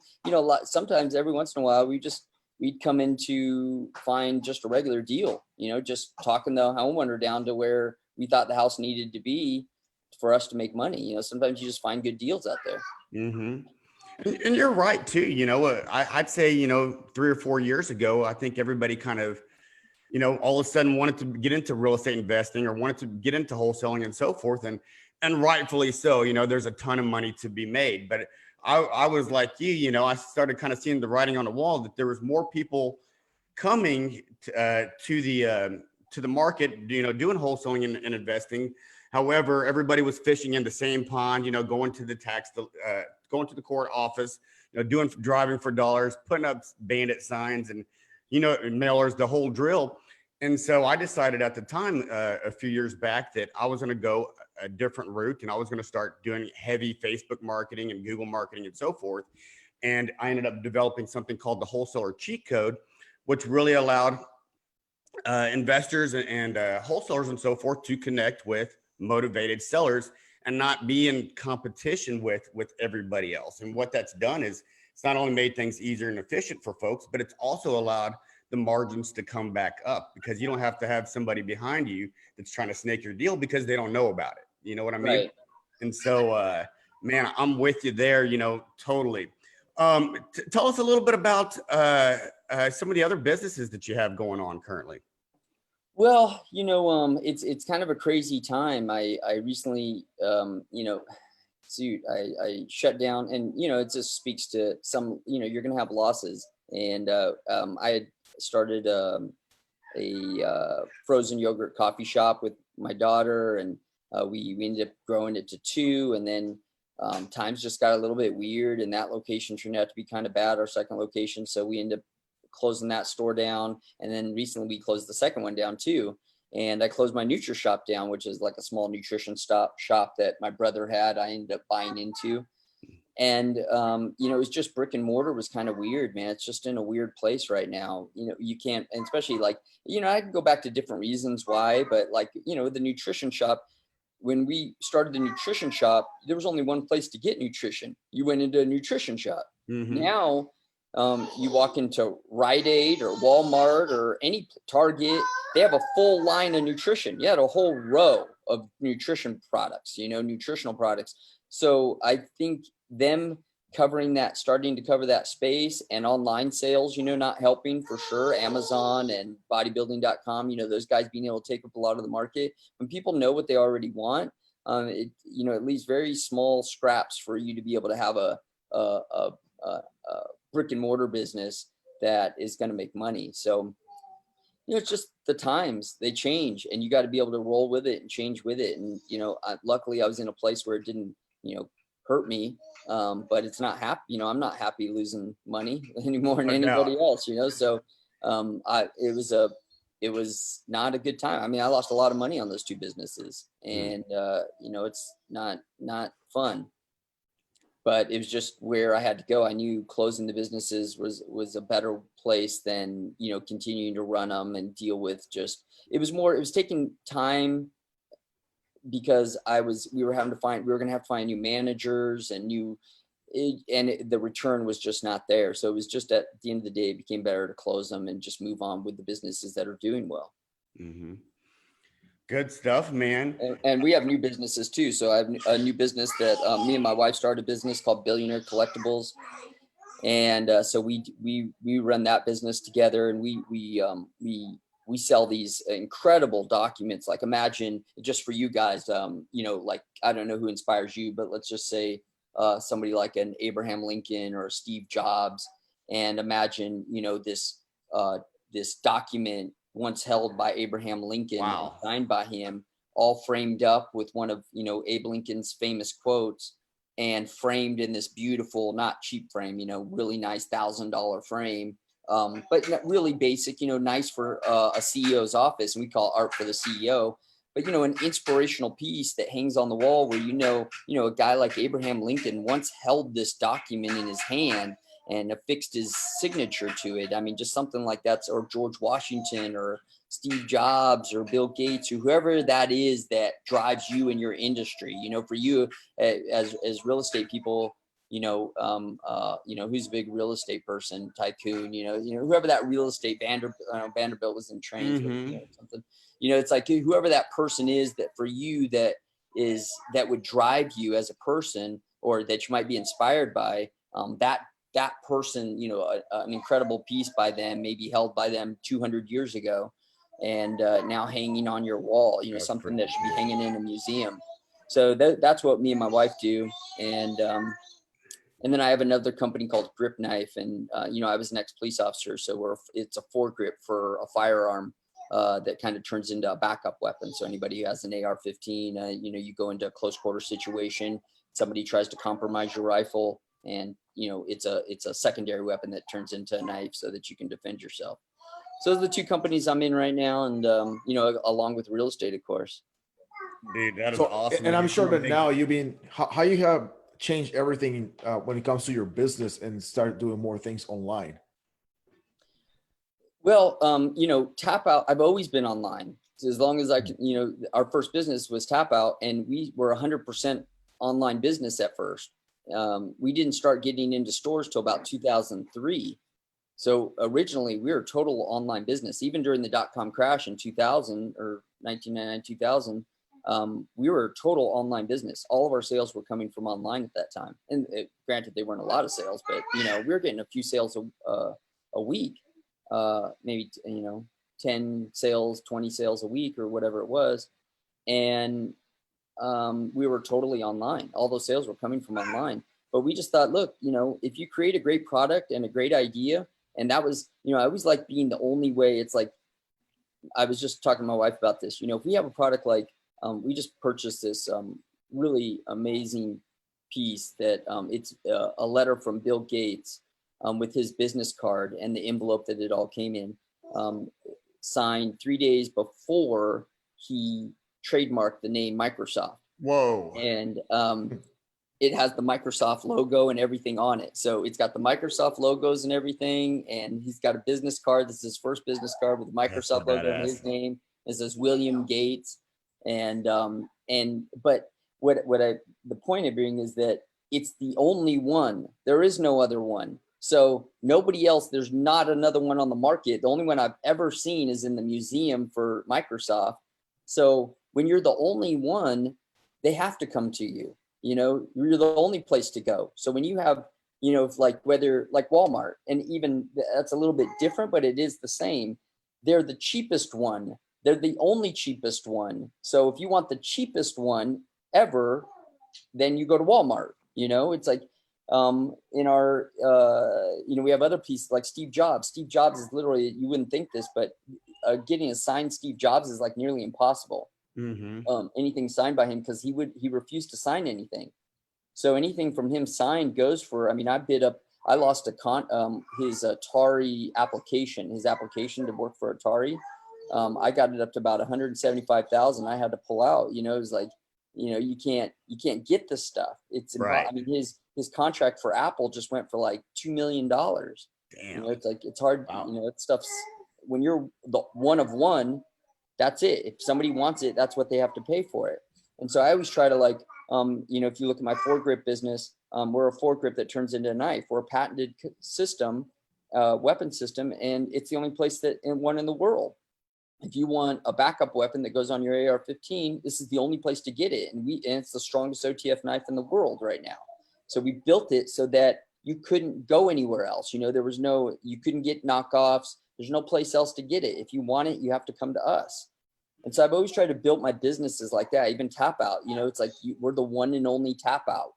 sometimes every once in a while, we'd come in to find just a regular deal, just talking the homeowner down to where we thought the house needed to be for us to make money. Sometimes you just find good deals out there. Mm-hmm. And you're right too. I'd say, 3 or 4 years ago, I think everybody kind of, all of a sudden wanted to get into real estate investing or wanted to get into wholesaling and so forth. And rightfully so, there's a ton of money to be made. But I was like you, I started kind of seeing the writing on the wall that there was more people coming to the market, doing wholesaling and investing. However, everybody was fishing in the same pond, going to the court office, driving for dollars, putting up bandit signs and, mailers, the whole drill. And so I decided at the time, a few years back, that I was going to go a different route, and I was going to start doing heavy Facebook marketing and Google marketing and so forth. And I ended up developing something called the Wholesaler Cheat Code, which really allowed investors and wholesalers and so forth to connect with motivated sellers and not be in competition with everybody else. And what that's done is it's not only made things easier and efficient for folks, but it's also allowed the margins to come back up, because you don't have to have somebody behind you that's trying to snake your deal because they don't know about it. You know what I mean? Right. And so, man, I'm with you there, totally. Tell us a little bit about some of the other businesses that you have going on currently. Well, it's kind of a crazy time. I recently, I shut down, and, it just speaks to some, you're going to have losses. And I had started a frozen yogurt coffee shop with my daughter, and we ended up growing it to 2. And then times just got a little bit weird, and that location turned out to be kind of bad, our second location. So we ended up closing that store down. And then recently we closed the second one down too. And I closed my Nutri Shop down, which is like a small nutrition shop that my brother had. I ended up buying into. And, it was just brick and mortar was kind of weird, man. It's just in a weird place right now. You can't, and especially like, I can go back to different reasons why, but like, the nutrition shop, when we started the nutrition shop, there was only one place to get nutrition. You went into a nutrition shop. Mm-hmm. Now, you walk into Rite Aid or Walmart or any Target, they have a full line of nutrition. You had a whole row of nutrition products, nutritional products. So I think them starting to cover that space, and online sales, not helping for sure. Amazon and bodybuilding.com, those guys being able to take up a lot of the market. When people know what they already want, it leaves very small scraps for you to be able to have a brick and mortar business that is going to make money. So, it's just the times, they change, and you got to be able to roll with it and change with it. And, luckily I was in a place where it didn't, hurt me. But it's not happy, I'm not happy losing money any more than anybody else, So, it was not a good time. I mean, I lost a lot of money on those 2 businesses, and, it's not fun. But it was just where I had to go. I knew closing the businesses was a better place than, continuing to run them and deal with it was taking time, because we were going to have to find new managers and the return was just not there. So it was just at the end of the day, it became better to close them and just move on with the businesses that are doing well. Mm-hmm. Good stuff, man. And we have new businesses too. So I have a new business that me and my wife started a business called Billionaire Collectibles. And so we run that business together, and we sell these incredible documents. Like, imagine, just for you guys, like, I don't know who inspires you, but let's just say somebody like an Abraham Lincoln or Steve Jobs. And imagine, this document once held by Abraham Lincoln, wow, signed by him, all framed up with one of, Abe Lincoln's famous quotes, and framed in this beautiful, not cheap frame, really nice $1,000 frame. But really basic, nice for a CEO's office, and we call art for the CEO. But, an inspirational piece that hangs on the wall where, a guy like Abraham Lincoln once held this document in his hand and affixed his signature to it. I mean, just something like that, or George Washington or Steve Jobs or Bill Gates, or whoever that is that drives you in your industry. For you as real estate people, who's a big real estate person, tycoon, whoever that real estate, Vanderbilt was in trains, mm-hmm, with, something, it's like whoever that person is that for you that would drive you as a person, or that you might be inspired by. that person, you know, an incredible piece by them, maybe held by them 200 years ago, and now hanging on your wall, you know, something that should be hanging in a museum. So that's what me and my wife do. And then I have another company called Grip Knife, and you know, I was an ex-police officer, so it's a foregrip for a firearm that kind of turns into a backup weapon. So anybody who has an AR-15, you know, you go into a close quarter situation, somebody tries to compromise your rifle, and you know, it's a secondary weapon that turns into a knife so that you can defend yourself. So those are the two companies I'm in right now, and you know, along with real estate, of course. Dude, that is So, awesome. and I'm sure that Big- now you've been how you have changed everything when it comes to your business and start doing more things online. Well, you know, Tapout, I've always been online. So as long as I can, you know, our first business was Tapout, and we were 100% online business at first. We didn't start getting into stores till about 2003. So originally we were a total online business. Even during the dot-com crash in 2000 or 1999, 2000, we were a total online business. All of our sales were coming from online at that time. And granted, they weren't a lot of sales, but you know, we were getting a few sales a week, maybe, you know, 10 sales, 20 sales a week or whatever it was. And we were totally online. All those sales were coming from online. But we just thought, look, you know, if you create a great product and a great idea, and that was, you know, I always like being the only way. It's like, I was just talking to my wife about this, you know, if we have a product like, we just purchased this really amazing piece that it's a letter from Bill Gates with his business card and the envelope that it all came in, signed 3 days before he trademarked the name Microsoft. Whoa. And it has the Microsoft logo and everything on it. So it's got the Microsoft logos and everything. And he's got a business card. This is his first business card with the Microsoft logo and his name. It says William Gates. And but the point of being is that it's the only one. There is no other one. So nobody else, there's not another one on the market. The only one I've ever seen is in the museum for Microsoft. So when you're the only one, they have to come to you. You know, you're the only place to go. So when you have, you know, like whether like Walmart, and even that's a little bit different, but it is the same. They're the cheapest one. They're the only cheapest one. So if you want the cheapest one ever, then you go to Walmart. You know, it's like in our, you know, we have other pieces like Steve Jobs. Steve Jobs is literally, you wouldn't think this, but getting a signed Steve Jobs is like nearly impossible. Anything signed by him, because he refused to sign anything. So anything from him signed goes for, I mean, I lost his Atari application, his application to work for Atari. I got it up to about 175,000. I had to pull out. You know, it was like, you know, you can't get this stuff. It's right. I mean, his contract for Apple just went for like $2 million. Damn. You know, it's like, it's hard. Wow. You know, that stuff's, when you're the one of one, that's it. If somebody wants it, that's what they have to pay for it. And so I always try to like, you know, if you look at my foregrip business, we're a foregrip that turns into a knife. We're a patented system, weapon system, and it's the only place one in the world. If you want a backup weapon that goes on your AR-15, this is the only place to get it. And it's the strongest OTF knife in the world right now. So we built it so that you couldn't go anywhere else. You know, you couldn't get knockoffs. There's no place else to get it. If you want it, you have to come to us. And so I've always tried to build my businesses like that. Even Tapout, you know, it's like we're the one and only Tapout.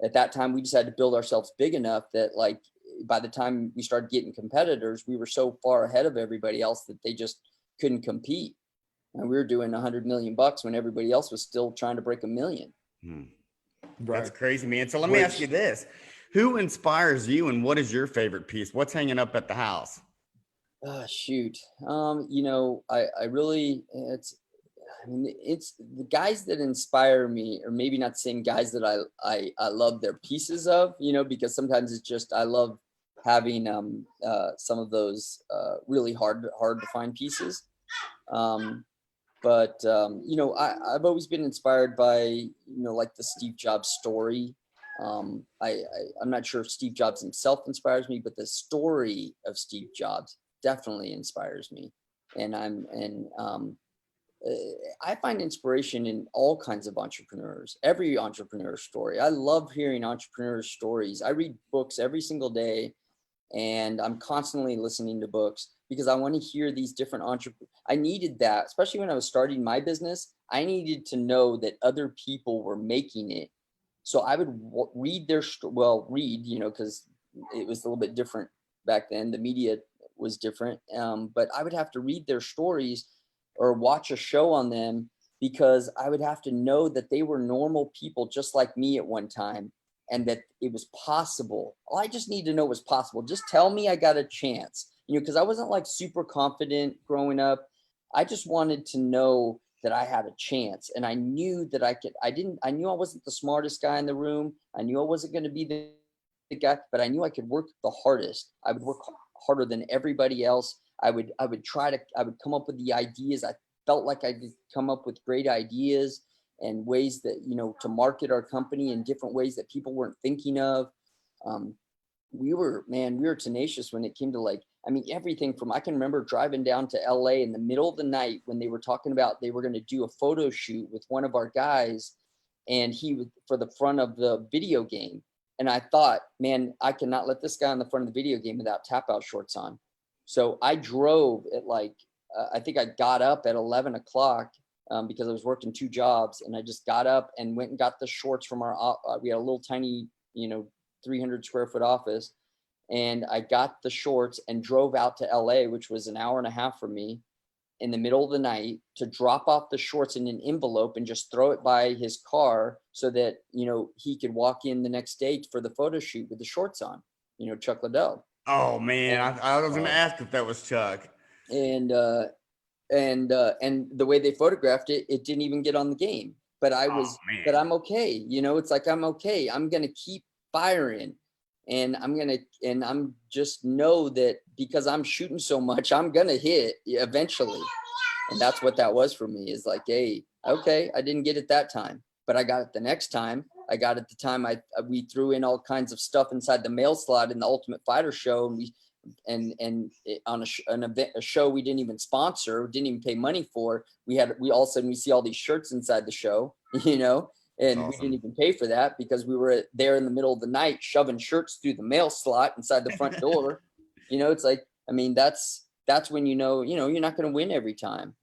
At that time, we just had to build ourselves big enough that like by the time we started getting competitors, we were so far ahead of everybody else that they just couldn't compete. And we were doing $100 million when everybody else was still trying to break $1 million. That's crazy, man. So let me ask you this. Who inspires you, and what is your favorite piece? What's hanging up at the house? Shoot. You know, I really, it's the guys that inspire me, or maybe not saying guys that I love their pieces of, you know, because sometimes it's just, I love having some of those really hard to find pieces. But you know, I've always been inspired by, you know, like the Steve Jobs story. I'm not sure if Steve Jobs himself inspires me, but the story of Steve Jobs definitely inspires me. And I find inspiration in all kinds of entrepreneurs, every entrepreneur story. I love hearing entrepreneur stories. I read books every single day, and I'm constantly listening to books because I want to hear these different entrepreneurs. I needed that, especially when I was starting my business. I needed to know that other people were making it. So I would read their, because it was a little bit different back then. The media was different, but I would have to read their stories or watch a show on them because I would have to know that they were normal people just like me at one time, and that it was possible. All I just need to know was possible. Just tell me I got a chance, because I wasn't like super confident growing up. I just wanted to know that I had a chance, and I knew that I could. I knew I wasn't the smartest guy in the room. I knew I wasn't going to be the guy, but I knew I could work the hardest. I would work harder than everybody else. I would come up with the ideas. I felt like I could come up with great ideas and ways that, to market our company in different ways that people weren't thinking of. We were tenacious when it came to everything from, I can remember driving down to LA in the middle of the night when they were talking about they were going to do a photo shoot with one of our guys, and he was for the front of the video game. And I thought, man, I cannot let this guy on the front of the video game without Tapout shorts on. So I drove at I think I got up at 11 o'clock because I was working 2 jobs, and I just got up and went and got the shorts from we had a little tiny, 300 square foot office. And I got the shorts and drove out to LA, which was an hour and a half from me, in the middle of the night to drop off the shorts in an envelope and just throw it by his car so that, he could walk in the next day for the photo shoot with the shorts on, 𝗥𝗲𝗹. Oh man, I was going to ask if that was Chuck. And the way they photographed it, it didn't even get on the game, but but I'm okay. It's like, I'm okay. I'm going to keep firing, and I'm just know that because I'm shooting so much, I'm going to hit eventually. And that's what that was for me, is like, hey, okay, I didn't get it that time, but I got it the next time. I got it the time we threw in all kinds of stuff inside the mail slot in the Ultimate Fighter show, and on a show we didn't even sponsor, didn't even pay money for. We all of a sudden we see all these shirts inside the show, and awesome. We didn't even pay for that because we were there in the middle of the night shoving shirts through the mail slot inside the front door. It's like, that's when you're not going to win every time,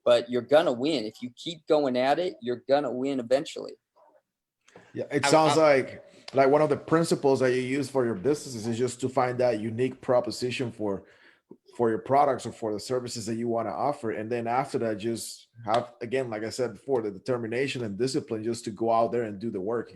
but you're gonna win if you keep going at it. You're gonna win eventually. Yeah, it sounds like one of the principles that you use for your businesses is just to find that unique proposition for your products or for the services that you want to offer. And then after that, just have, again, like I said before, the determination and discipline just to go out there and do the work,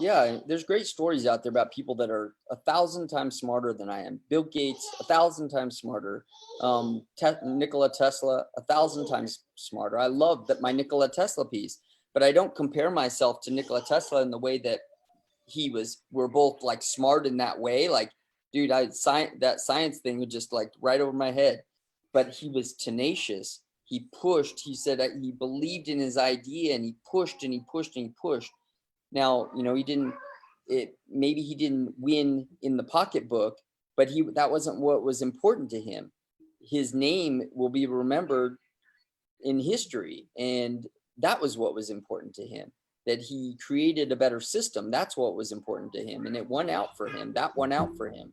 Yeah, there's great stories out there about people that are 1,000 times smarter than I am. Bill Gates, 1,000 times smarter. Nikola Tesla, 1,000 times smarter. I love my Nikola Tesla piece, but I don't compare myself to Nikola Tesla in the way that we're both like smart in that way. Like, dude, that science thing was just like right over my head, but he was tenacious. He pushed. He said that he believed in his idea, and he pushed and he pushed and he pushed. Now, maybe he didn't win in the pocketbook, but that wasn't what was important to him. His name will be remembered in history, and that was what was important to him. That he created a better system. That's what was important to him, and it won out for him. That won out for him.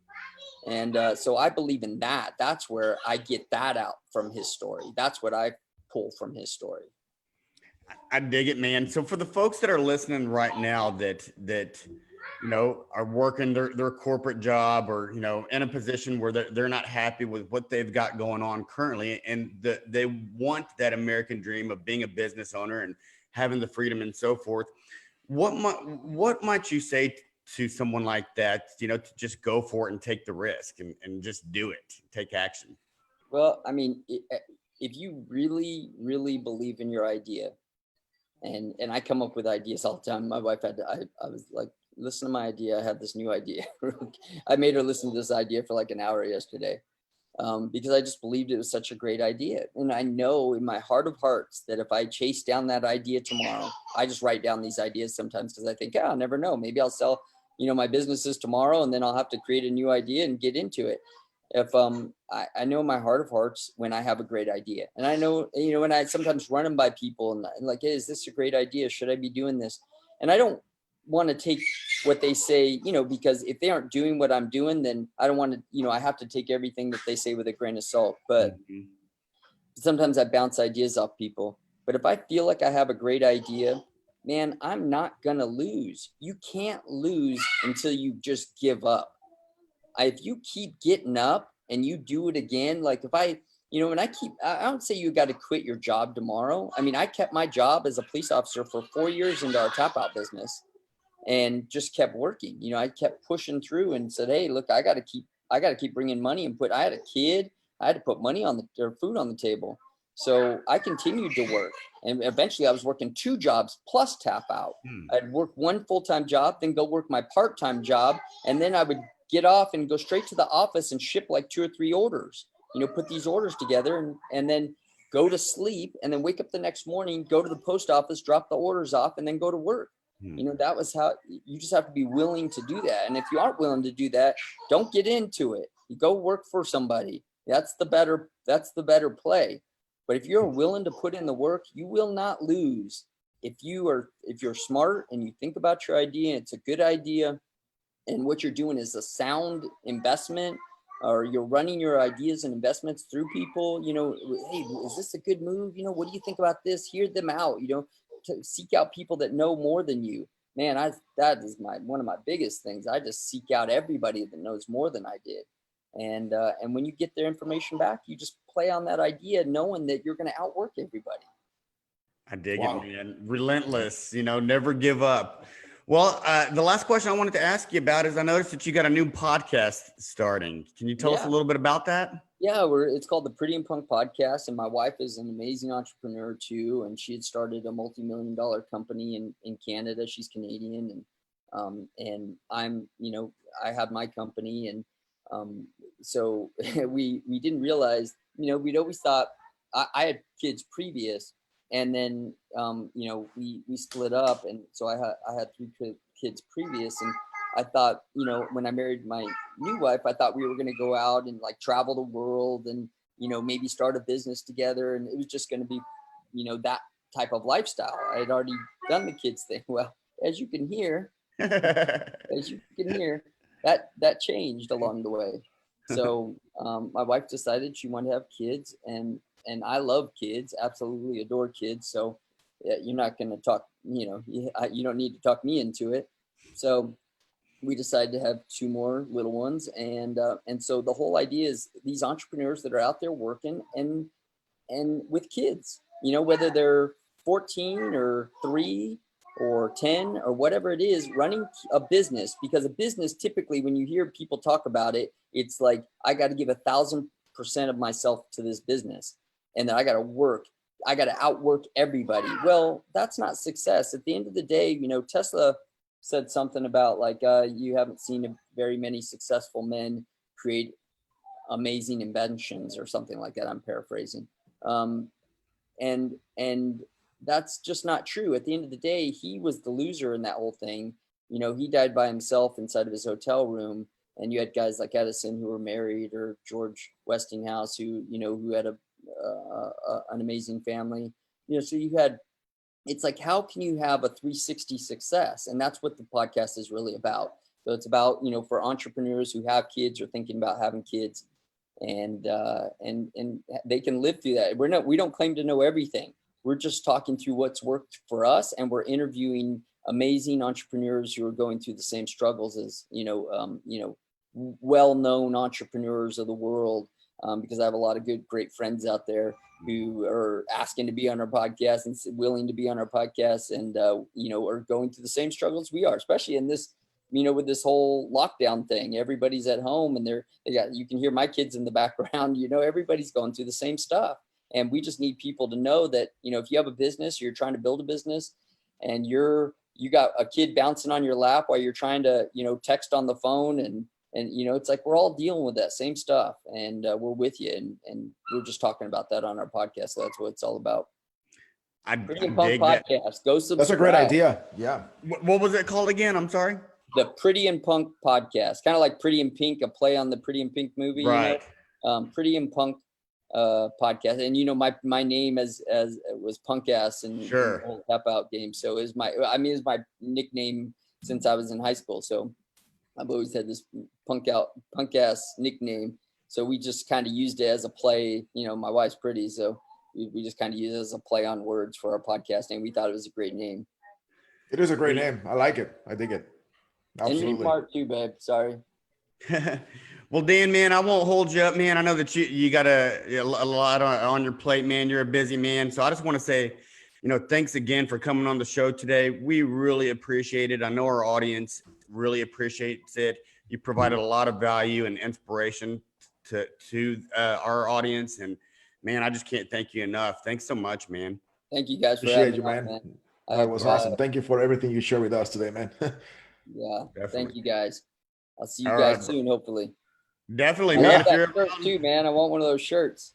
And so I believe in that. That's where I get that out from his story. That's what I pull from his story. I dig it, man. So for the folks that are listening right now that are working their corporate job, or in a position where they're not happy with what they've got going on currently, and they want that American dream of being a business owner and having the freedom and so forth, what might you say to someone like that, to just go for it and take the risk and just do it, take action? Well, if you really, really believe in your idea, and I come up with ideas all the time. My wife I was like, listen to my idea. I have this new idea. I made her listen to this idea for like an hour yesterday. Because I just believed it was such a great idea. And I know in my heart of hearts that if I chase down that idea tomorrow, I just write down these ideas sometimes because I think, I'll never know. Maybe I'll sell, my businesses tomorrow, and then I'll have to create a new idea and get into it. if I know in my heart of hearts when I have a great idea, and I know, you know, when I sometimes run them by people and like, hey, is this a great idea? Should I be doing this? And I don't want to take what they say, you know, because if they aren't doing what I'm doing, then I don't want to, you know, I have to take everything that they say with a grain of salt. But sometimes I bounce ideas off people. But if I feel like I have a great idea, man, I'm not gonna lose. You can't lose until you just give up. If you keep getting up and you do it again, like if I, you know, and I don't say you got to quit your job tomorrow. I mean, I kept my job as a police officer for 4 years into our Tapout business and just kept working. You know, I kept pushing through and said, hey, look, I got to keep bringing money and I had a kid. I had to put money on or food on the table. So I continued to work. And eventually I was working 2 jobs plus Tapout. I'd work 1 full-time job, then go work my part-time job. And then I would get off and go straight to the office and ship like 2 or 3 orders, you know, put these orders together and then go to sleep and then wake up the next morning, go to the post office, drop the orders off, and then go to work. You know, that was how you just have to be willing to do that. And if you aren't willing to do that, don't get into it. You go work for somebody. That's the better play. But if you're willing to put in the work, you will not lose. If you're smart and you think about your idea, and it's a good idea, and what you're doing is a sound investment, or you're running your ideas and investments through people, you know, hey, is this a good move? You know, what do you think about this? Hear them out, you know, to seek out people that know more than you. Man, that is one of my biggest things. I just seek out everybody that knows more than I did. And when you get their information back, you just play on that idea, knowing that you're going to outwork everybody. I dig it, man. Relentless, you know, never give up. Well, the last question I wanted to ask you about is I noticed that you got a new podcast starting. Can you tell us a little bit about that? Yeah, it's called the Pretty and Punk Podcast, and my wife is an amazing entrepreneur too, and she had started a multi-million-dollar company in Canada. She's Canadian, and I'm, you know, I have my company, and so we didn't realize, you know, we'd always thought I had kids previous. And then, you know, we split up. And so I had 3 kids previous. And I thought, you know, when I married my new wife, I thought we were going to go out and like travel the world and, you know, maybe start a business together. And it was just going to be, you know, that type of lifestyle. I had already done the kids thing. Well, as you can hear, that changed along the way. So my wife decided she wanted to have kids, and I love kids, absolutely adore kids. So you're not going to talk, you know, you don't need to talk me into it. So we decided to have 2 more little ones. And so the whole idea is these entrepreneurs that are out there working and with kids, you know, whether they're 14 or 3 or 10 or whatever it is, running a business, because a business, typically when you hear people talk about it, it's like, I got to give 1,000% of myself to this business. And then I got to outwork everybody. Well, that's not success. At the end of the day, you know, Tesla said something about like, you haven't seen very many successful men create amazing inventions or something like that. I'm paraphrasing. And that's just not true. At the end of the day, he was the loser in that whole thing. You know, he died by himself inside of his hotel room. And you had guys like Edison who were married, or George Westinghouse who had an amazing family. You know, so it's like, how can you have a 360 success? And that's what the podcast is really about. So it's about, you know, for entrepreneurs who have kids or thinking about having kids, and they can live through that. We don't claim to know everything. We're just talking through what's worked for us, and we're interviewing amazing entrepreneurs who are going through the same struggles as, well-known entrepreneurs of the world. Because I have a lot of great friends out there who are asking to be on our podcast and willing to be on our podcast, and are going through the same struggles we are, especially in this, you know, with this whole lockdown thing. Everybody's at home, and you can hear my kids in the background. You know, everybody's going through the same stuff, and we just need people to know that, you know, if you have a business, or you're trying to build a business, and you got a kid bouncing on your lap while you're trying to, you know, text on the phone, and you know, it's like, we're all dealing with that same stuff, and we're with you, and we're just talking about that on our podcast. So that's what it's all about. Pretty and Punk Podcast. Go subscribe. That's a great idea. Yeah. What was it called again? I'm sorry. the Pretty in Punk podcast, kind of like Pretty in Pink, a play on the Pretty in Pink movie. Right. Pretty in Punk podcast, and my name as was Punk Ass and Sure. the whole Tapout game. So is my nickname since I was in high school. So I've always had this Punk Ass nickname. So we just kind of used it as a play. My wife's pretty, so we just kind of used it as a play on words for our podcast name. We thought it was a great name. It is a great name. I like it. I dig it. Absolutely. And part two, babe. Sorry. Well, Dan, man, I won't hold you up, man. I know that you got a lot on your plate, man. You're a busy man. So I just want to say, thanks again for coming on the show today. We really appreciate it. I know our audience really appreciates it. You provided a lot of value and inspiration to our audience. And, man, I just can't thank you enough. Thanks so much, man. Thank you guys for Appreciate having you, me on, man. man. That was awesome. Thank you for everything you shared with us today, man. Yeah. Definitely. Thank you guys. I'll see you All guys right, soon, hopefully. Definitely, I man. love If you're that shirt too, man. I want one of those shirts.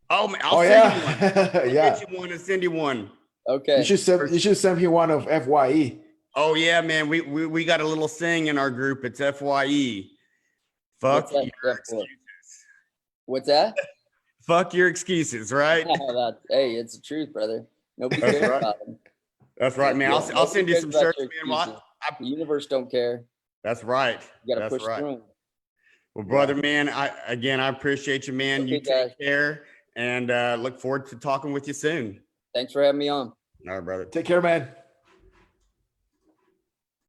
Oh, man, Oh, I'll yeah. send you one. I'll Yeah. get you one and send you one. Okay. You should send me one of FYE. Oh, yeah, man. We got a little saying in our group. It's FYE. Fuck What's that your for? excuses. What's that? Fuck your excuses, right? Hey, it's the truth, brother. Nobody That's cares right. about them. That's right, man. Nobody I'll send you cares some about shirts, your man. excuses. The universe don't care. That's right. You gotta That's push right. through 'em. Well, brother, man, I appreciate you, man. You Okay, take guys. care, and look forward to talking with you soon. Thanks for having me on. All right, brother. Take care, man.